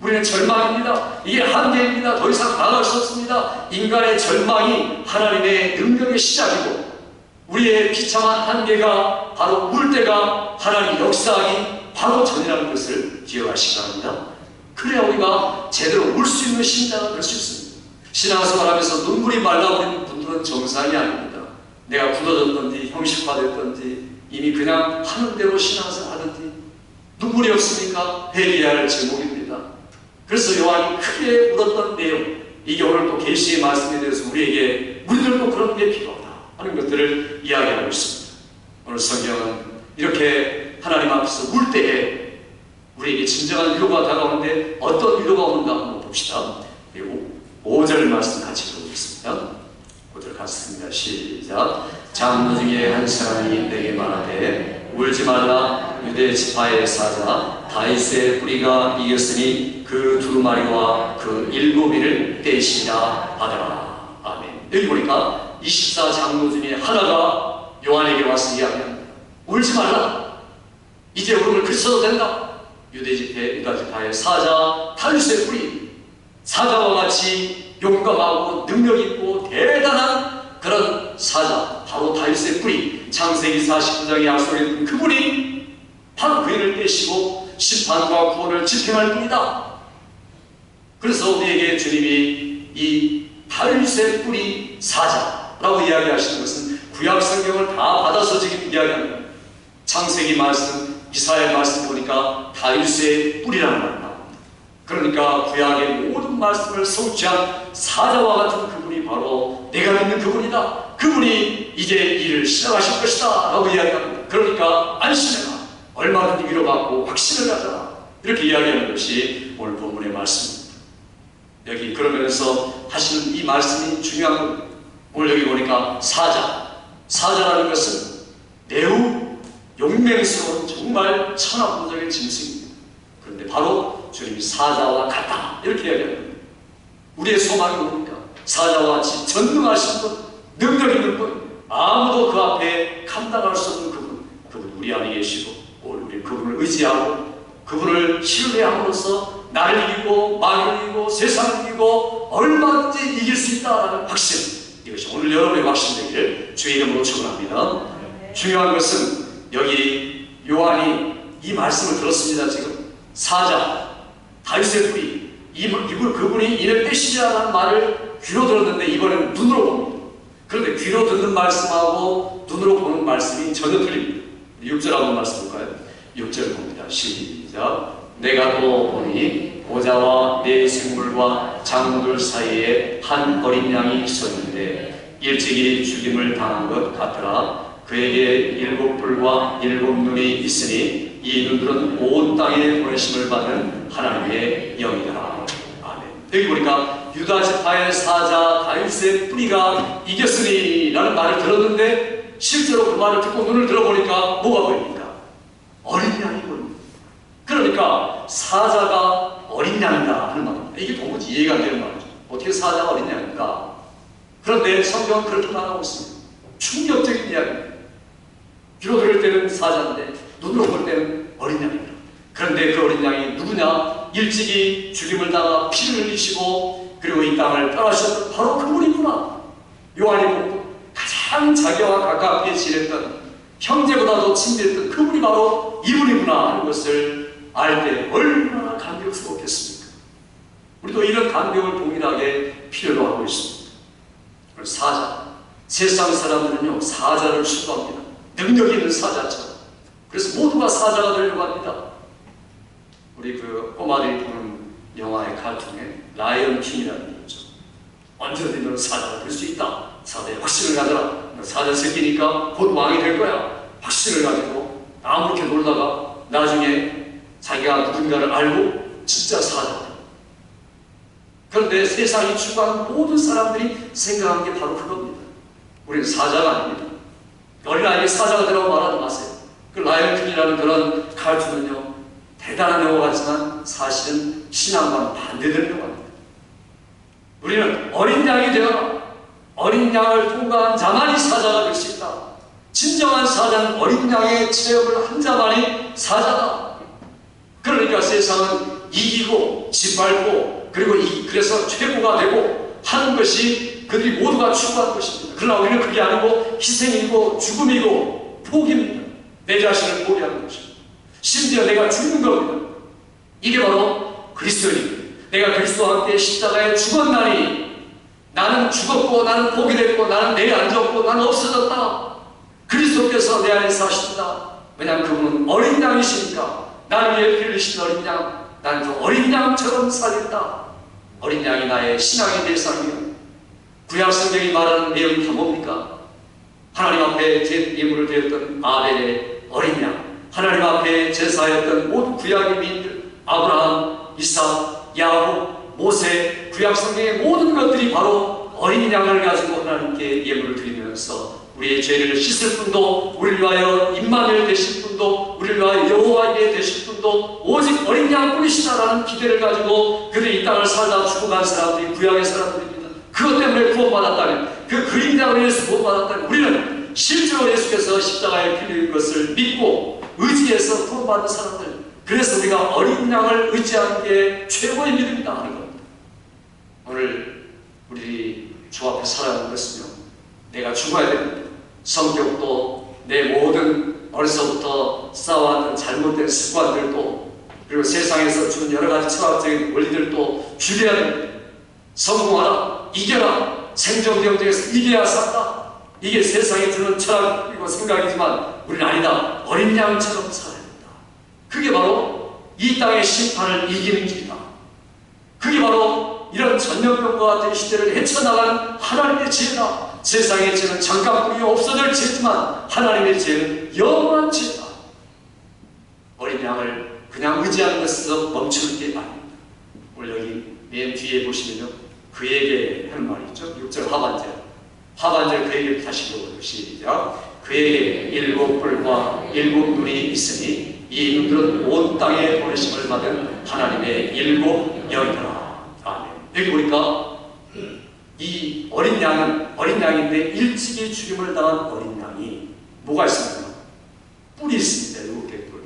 우리는 절망입니다. 이게 한계입니다. 더 이상 나아갈 수 없습니다. 인간의 절망이 하나님의 능력의 시작이고 우리의 비참한 한계가 바로 울 때가 하나님 역사하기 바로 전이라는 것을 기억하시기 바랍니다. 그래야 우리가 제대로 울 수 있는 신앙을 할 수 있습니다. 신앙생활하면서 눈물이 말라버리는 분들은 정상이 아닙니다. 내가 굳어졌든지 형식화됐든지 이미 그냥 하는 대로 신앙생활 하든지 눈물이 없으니까 회개해야 할 제목입니다. 그래서 요한이 크게 울었던 내용, 이게 오늘 또 계시의 말씀에 대해서 우리들도 그런 게 필요하다 하는 것들을 이야기하고 있습니다. 오늘 성경은 이렇게 하나님 앞에서 울 때에 우리에게 진정한 위로가 다가오는데 어떤 위로가 오는가 한번 봅시다. 그리고 5절 말씀 같이 읽어보겠습니다. 5절 같습니다. 시작. 장로 중에 한 사람이 내게 말하되 울지 말라. 유대 지파의 사자 다윗의 뿌리가 이겼으니 그 두루마리와 그 7위를 떼시라 하더라. 아멘. 여기 보니까 24장로 중에 하나가 요한에게 와서 이야기합니다. 울지 말라. 이제 울음을 그쳐도 된다. 유다 지파의 사자 다윗의 뿌리, 사자와 같이 용감하고 능력있고 대단한 그런 사자, 바로 다윗의 뿌리, 창세기 49장에 약속했던 그분이 바로 그인을 떼시고 심판과 구원을 집행할 분이다. 그래서 우리에게 주님이 이 다윗의 뿌리 사자라고 이야기하시는 것은 구약 성경을 다 받아서 지금 이야기합니다. 창세기 말씀, 이사야 말씀 보니까 다윗의 뿌리라는 말이 나옵니다. 그러니까 구약의 모든 말씀을 성취한 사자와 같은 그분이 바로 내가 믿는 그분이다. 그분이 이제 일을 시작하실 것이다 라고 이야기합니다. 그러니까 안심해라. 얼마든지 위로받고 확신을 가져라. 이렇게 이야기하는 것이 오늘 본문의 말씀입니다. 여기 그러면서 하시는 이 말씀이 중요한 겁니다. 오늘 여기 보니까 사자라는 것은 매우 용맹스러운 정말 천하무적인 짐승입니다. 그런데 바로 주님이 사자와 같다 이렇게 이야기합니다. 우리의 소망이 뭡니까? 사자와 같이 전능하신 분, 능력 있는 분, 아무도 그 앞에 감당할 수 없는 그분 우리 안에 계시고 우리 그분을 의지하고 그분을 신뢰함으로써 나를 이기고 마귀를 이기고 세상을 이기고 얼마든지 이길 수 있다는 확신, 이것이 오늘 여러분의 확신되기를 주의 이름으로 축원합니다. 중요한 것은 여기 요한이 이 말씀을 들었습니다. 지금 사자 다윗의 뿌리 그분이 이를 떼시리라는 말을 귀로 들었는데 이번에는 눈으로 봅니다. 그런데 귀로 듣는 말씀하고 눈으로 보는 말씀이 전혀 틀립니다. 6절 한번 말씀 볼까요? 6절 봅니다. 시작. 내가 또 보니 보좌와 네 생물과 장로들 사이에 한 어린 양이 있었는데 일찍이 죽임을 당한 것 같더라. 그에게 7뿔과 7눈이 있으니 이 눈들은 온 땅에 보내심을 받는 하나님의 영이더라. 아멘. 여기 보니까 유다 지파의 사자 다윗의 뿌리가 이겼으니 라는 말을 들었는데 실제로 그 말을 듣고 눈을 들어보니까 뭐가 보입니까? 어린 양이 보입니다. 그러니까 사자가 어린 양이다 하는 말입니다. 이게 도무지 이해가 안 되는 말이죠. 어떻게 사자가 어린 양일까? 그런데 성경은 그렇게 말하고 있습니다. 충격적인 이야기입니다. 귀로 들을 때는 사자인데 눈으로 볼 때는 어린 양입니다. 그런데 그 어린 양이 누구냐? 일찍이 죽임을 당하 피를 흘리시고 그리고 이 땅을 떠나셨던 바로 그분이구나. 요한이 보고 가장 자기와 가깝게 지냈던 형제보다도 친밀했던 그분이 바로 이분이구나 하는 것을 알 때 얼마나 감격스럽겠습니까? 우리도 이런 감격을 동일하게 필요로 하고 있습니다. 사자, 세상 사람들은요 사자를 추구합니다. 능력 있는 사자처럼. 그래서 모두가 사자가 되려고 합니다. 우리 그 꼬마들이 보는 영화의 카툰에 라이언 킹이라는 게 있죠. 언제든지 너는 사자가 될 수 있다. 사자의 확신을 가져라. 너 사자 새끼니까 곧 왕이 될 거야. 확신을 가지고 아무렇게 놀다가 나중에 자기가 누군가를 알고 진짜 사자다. 그런데 세상이 추구하는 모든 사람들이 생각하는 게 바로 그겁니다. 우리는 사자가 아닙니다. 어린아이에게 사자가 되라고 말하지 마세요. 그 라이언 킹이라는 그런 카툰은요 대단한 영화 같지만 사실은 신앙과는 반대되는 영화입니다. 우리는 어린 양이 되어라. 어린 양을 통과한 자만이 사자가 될 수 있다. 진정한 사자는 어린 양의 체험을 한 자만이 사자다. 그러니까 세상은 이기고 짓밟고 그리고 그래서 최고가 되고 하는 것이 그들이 모두가 추구할 것입니다. 그러나 우리는 그게 아니고 희생이고 죽음이고 포기입니다. 내 자신을 포기하는 것입니다. 심지어 내가 죽는 겁니다. 이게 바로 그리스도입니다. 내가 그리스도와 함께 십자가에 죽었나니 나는 죽었고 나는 포기됐고 나는 내일 앉았고 나는 없어졌다. 그리스도께서 내 안에 사신다. 왜냐하면 그분은 어린 양이시니까 나를 위해 피 흘리신 어린 양, 나는 그 어린 양처럼 살겠다. 어린 양이 나의 신앙의 대상이요. 구약 성경이 말하는 내용이 다 뭡니까? 하나님 앞에 예물을 드렸던 아벨의 어린 양, 하나님 앞에 제사였던 모든 구약의 민들, 아브라함, 이삭, 야곱, 모세, 구약 성경의 모든 것들이 바로 어린 양을 가지고 하나님께 예물을 드리면서 우리의 죄를 씻을 분도, 우리를 위하여 임마누엘 되실 분도, 우리를 위하여 여호와 이레 되실 분도 오직 어린 양뿐이시다라는 기대를 가지고 그들이 이 땅을 살다 죽어간 사람들이 구약의 사람들입니다. 그것 때문에 구원받았다면, 그 그림자로 인해서 구원받았다면, 우리는 실제로 예수께서 십자가에 피 흘린 것을 믿고 의지해서 구원받은 사람들, 그래서 우리가 어린 양을 의지하는 게 최고의 믿음이다 하는 겁니다. 오늘 우리 주 앞에 살아가는 것은요, 내가 죽어야 됩니다. 성격도, 내 모든 어려서부터 쌓아왔던 잘못된 습관들도, 그리고 세상에서 주는 여러 가지 철학적인 원리들도 죽여야 됩니다. 성공하라, 이겨라, 생존 경쟁에서 이겨야 산다. 이게 세상에 주는 철학이고 생각이지만 우리는 아니다. 어린 양처럼 살아야 된다. 그게 바로 이 땅의 심판을 이기는 길이다. 그게 바로 이런 전염병과 같은 시대를 헤쳐나가는 하나님의 죄다. 세상의 죄는 잠깐뿐이 없어질 죄지만 하나님의 죄는 영원한 죄다. 어린 양을 그냥 의지하는 것에서 멈추는 게 아닙니다. 오늘 여기 맨 뒤에 보시면요, 그에게 하는 말이 있죠. 6절 하반절 그에게 다시 읽어보세요. 시작. 그에게 7뿔과 7눈이 있으니 이 눈들은 온 땅에 보내심을 받은 하나님의 7영이더라. 아멘. 여기 보니까 이 어린 양인데 일찍이 죽임을 당한 어린 양이 뭐가 있습니까? 뿔이 있습니다. 7개의 뿔.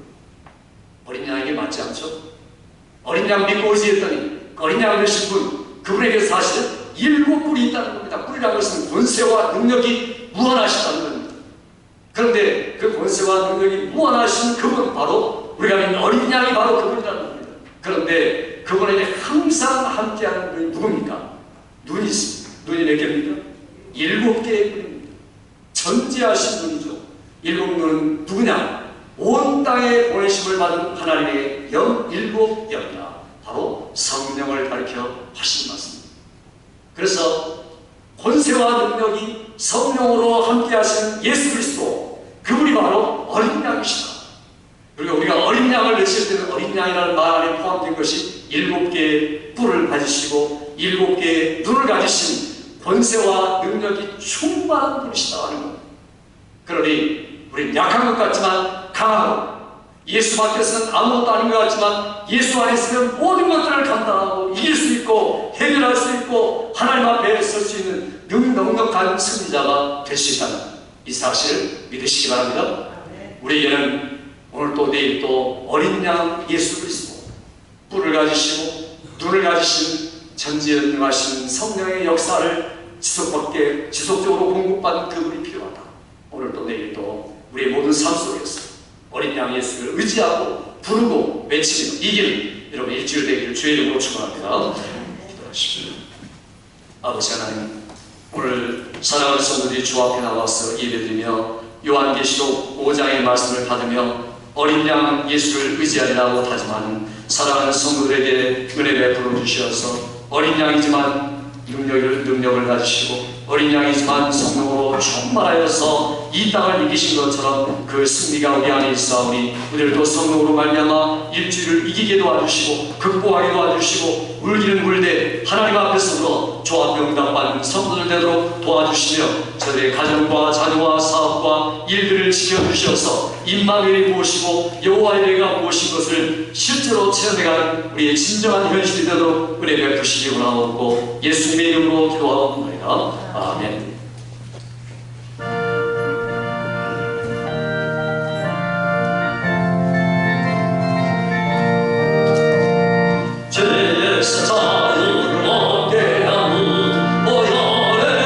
어린 양에게 맞지 않죠? 어린 양 믿고 의지했더니 어린 양을 되신 분, 그분에게 사실은 7뿔이 있다는 겁니다. 뿔이라는 것은 권세와 능력이 무한하시다는 겁니다. 그런데 그 권세와 능력이 무한하신 그분, 바로 우리가 믿는 어린 양이 바로 그분이라는 겁니다. 그런데 그분에게 항상 함께하는 분이 누굽니까? 눈이 있습니다. 눈이 몇 개입니까? 7개의 눈입니다. 전지하신 눈이죠. 7눈은 누구냐? 온 땅에 보내심을 받은 하나님의 7영이다. 바로 성령을 가리켜 하신 말씀입니다. 그래서 권세와 능력이 성령으로 함께 하신 예수 그리스도, 그분이 바로 어린 양이시다. 그리고 우리가 어린 양을 내실 때는 어린 양이라는 말 안에 포함된 것이 7개의 뿔을 가지시고 7개의 눈을 가지신 권세와 능력이 충만한 분이시다 하는 겁니다. 그러니 우리는 약한 것 같지만 강하고, 예수 밖에서는 아무것도 아닌 것 같지만 예수 안에 있으면 모든 것들을 감당하고 이길 수 있고 해결할 수 있고 하나님 앞에 설 수 있는 넉넉한 승리자가 될 수 있다는 이 사실을 믿으시기 바랍니다. 우리에게는 오늘 또 내일 또 어린 양 예수 그리스도, 뿔을 가지시고 눈을 가지신 전지전능하신 성령의 역사를 지속적으로 공급받는 그분이 필요하다. 오늘 또 내일 또 우리의 모든 삶 속에서 어린 양 예수를 의지하고 부르고 외치며 이기는 여러분 일주일 되기를 주의 이름으로 축원합니다. 기도하십시오. 아버지 하나님, 오늘 사랑하는 성도들이 주 앞에 나와서 예배드리며 요한계시록 5장의 말씀을 받으며 어린 양 예수를 의지하리라고 다짐하는 사랑하는 성도들에게 은혜 베풀어 주시어서 어린 양이지만 능력을 가지시고 어린 양이지만 성령으로 충만하여서 이 땅을 이기신 것처럼 그 승리가 우리 안에 있사오니 오늘도 성령으로 말미암아 일주일을 이기게 도와주시고 극복하게 도와주시고 울기는 물되 하나님 앞에서 주 앞에 응답받는 성도들 되도록 도와주시며 저들의 가정과 자녀와 사업과 일들을 지켜주셔서 임마누엘이 무엇이고 여호와 이레가 무엇인 것을 실제로 체험해가는 우리의 진정한 현실이 되도록 은혜 베푸시기 원하옵고 예수님의 이름으로 기도하옵나이다. 아멘. 제사장을 어깨하는 보혈의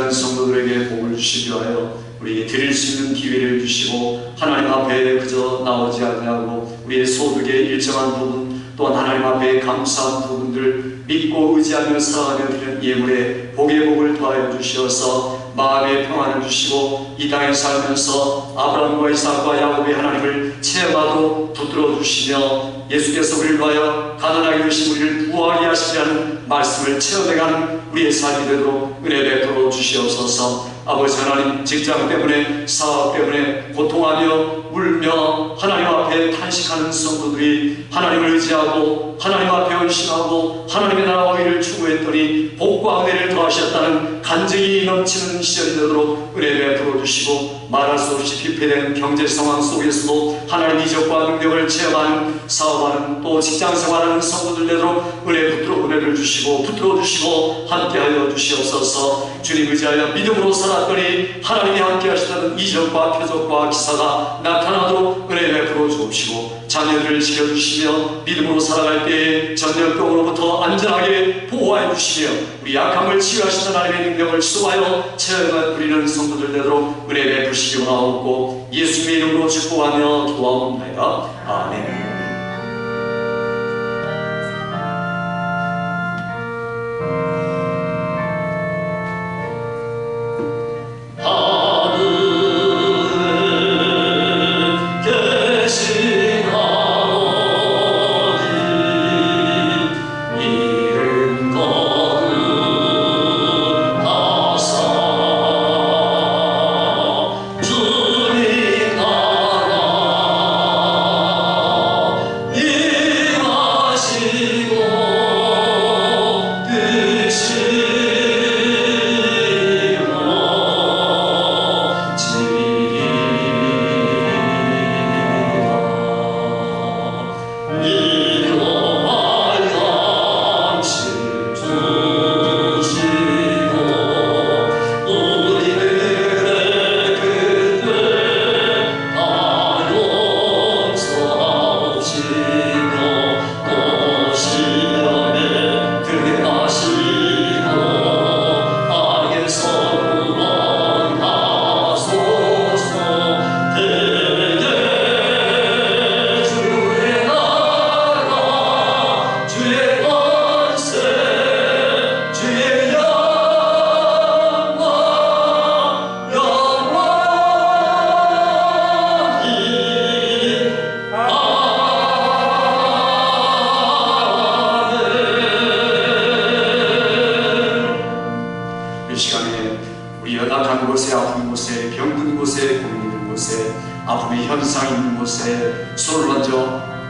의지하는 성도들에게 복을 주시기 위하여 우리에게 드릴 수 있는 기회를 주시고 하나님 앞에 그저 나오지 아니하고 우리의 소득의 일정한 부분 또한 하나님 앞에 감사한 부분들 믿고 의지하며 살아가며 드리는 예물에 복의 복을 더하여 주시어서 마음의 평안을 주시고 이 땅에 살면서 아브라함과 이삭과 야곱의 하나님을 체험하도 붙들어 주시며 예수께서 우리를 위하여 가난하게 되신 우리를 부하게 하시려는 말씀을 체험해가는 우리의 삶이 되도록 은혜 베풀어 주시옵소서. 아버지 하나님, 직장 때문에 사업 때문에 고통하며 울며 하나님 앞에 탄식하는 성도들이 하나님을 의지하고 하나님 앞에 헌신하고 하나님의 나라와 의를 추구했더니 복과 은혜를 더하셨다는 간증이 넘치는 시절이 되도록 은혜 베풀어 주시고 말할 수 없이 피폐된 경제 상황 속에서도 하나님 이적과 능력을 체험하는 사업하는 또 직장 생활하는 성도들 되도록 은혜를 주시고 붙들어 주시고 함께하여 주시옵소서. 주님 의지하여 믿음으로 살았더니 하나님이 함께 하시다는 이적과 표적과 기사가 나타나도록 은혜 베풀어 주옵시고 자녀들을 지켜주시며 믿음으로 살아갈 때에 전염병으로부터 안전하게 보호하여 주시며 우리 약함을 치유하시는 하나님의 능력을 수하여 체험해 누리는 성도들 되도록 은혜 베푸시기 원하옵고 예수님의 이름으로 축복하며 기도하옵나이다. 아멘.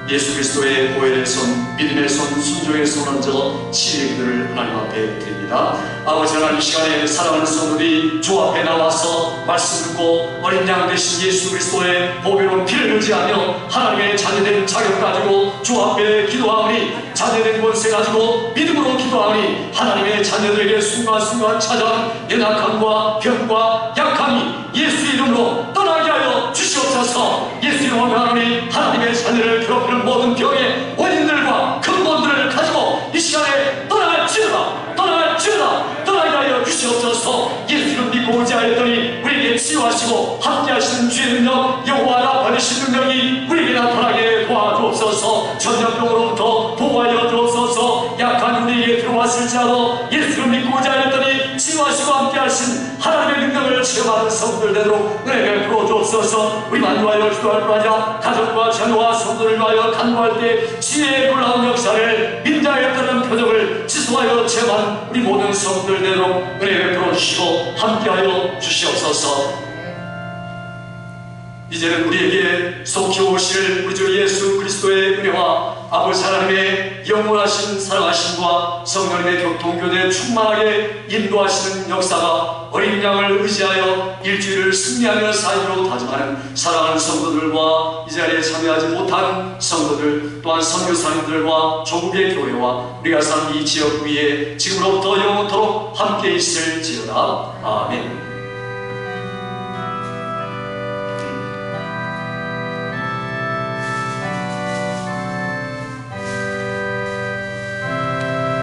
예수 그리스도의 보혈의 손, 믿음의 손, 순종의 손 얹어 치유의 기도를 하나님 앞에 드립니다. 아버지 하나님, 이 시간에 사랑하는 성도들이 주 앞에 나와서 말씀 듣고 어린 양 되신 예수 그리스도의 보배로운 피를 의지하며 하나님의 자녀된 자격 가지고 주 앞에 기도하오니, 자녀된 권세 가지고 믿음으로 기도하오니 하나님의 자녀들에게 순간순간 찾아온 연약함과 병과 약함이 예수 이름으로 떠나게 하여 주시옵소서. 예수 이름으로 하나님, 하나님의 자녀를 괴롭히는 모든 병의 원인들과 근본들을 가지고 이 시간에 떠나갈지어다, 떠나게 하여 주시옵소서. 예수 이름 믿고 의지하였더니 우리에게 치유하시고 함께하시는 주의 능력, 여호와 라파 되신 능력이 우리에게 나타나게 도와주옵소서. 전염병으로부터 보호하여 주옵소서. 약한 우리에게 들어왔을지라도 예수 이름 믿고 의지하였더니 치유하시고 함께하신 하나님의 능력을 체험하는 성도들 되도록 은혜 베풀어 주옵소서. 우리만 위하여 기도할 뿐 아니라 가족과 자녀와 성도를 위하여 간구할 때 지혜의 놀라운 역사를 민자에 따른 표적을 지속하여 체험한 우리 모든 성도들 되도록 은혜 베풀어 주시고 함께하여 주시옵소서. 이제는 우리에게 속히 오실 우리 주 예수 그리스도의 은혜와 아버지 하나님의 영원하신 사랑하심과 성령님의 교통교대 충만하게 인도하시는 역사가 어린 양을 의지하여 일주일을 승리하며 사이로 다짐하는 사랑하는 성도들과 이 자리에 참여하지 못한 성도들, 또한 선교사님들과 조국의 교회와 우리가 사는 이 지역 위에 지금으로부터 영원토록 함께 있을지어다. 아멘.